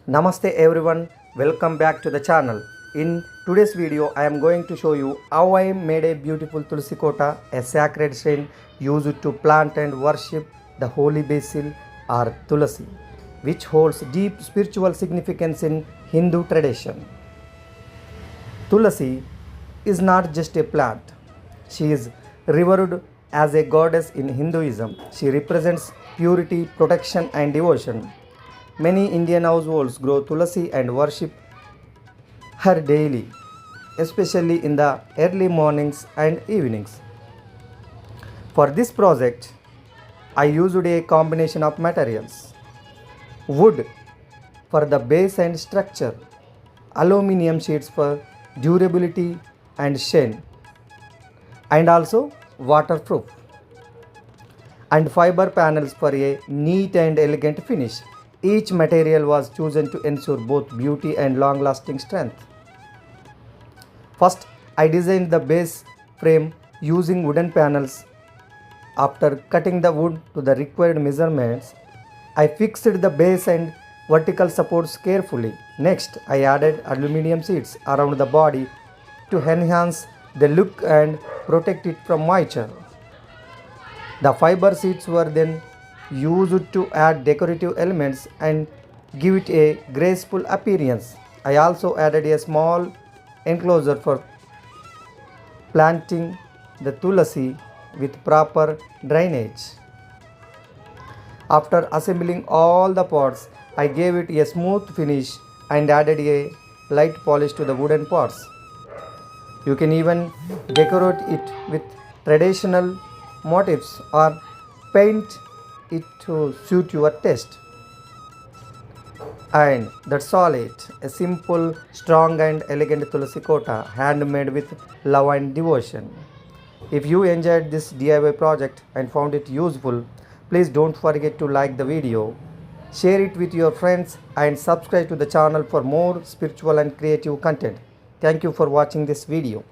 Namaste everyone, welcome back to the channel. In today's video, I am going to show you how I made a beautiful Tulasi Kota, a sacred shrine used to plant and worship the holy basil or Tulasi, which holds deep spiritual significance in Hindu tradition. Tulasi is not just a plant. She is revered as a goddess in Hinduism. She represents purity, protection and devotion. Many Indian households grow Tulasi and worship her daily, especially in the early mornings and evenings. For this project, I used a combination of materials: wood for the base and structure, aluminum sheets for durability and shine, and also waterproof, and fiber panels for a neat and elegant finish. Each material was chosen to ensure both beauty and long lasting strength. First, I designed the base frame using wooden panels. After cutting the wood to the required measurements, I fixed the base and vertical supports carefully. Next, I added aluminum sheets around the body to enhance the look and protect it from moisture. The fiber sheets were then used to add decorative elements and give it a graceful appearance. I also added a small enclosure for planting the Tulasi with proper drainage. After assembling all the pots, I gave it a smooth finish and added a light polish to the wooden pots. You can even decorate it with traditional motifs or paint it to suit your taste. And that's all it. A simple, strong and elegant Tulasi Kota, handmade with love and devotion. If you enjoyed this DIY project and found it useful, please don't forget to like the video, share it with your friends and subscribe to the channel for more spiritual and creative content. Thank you for watching this video.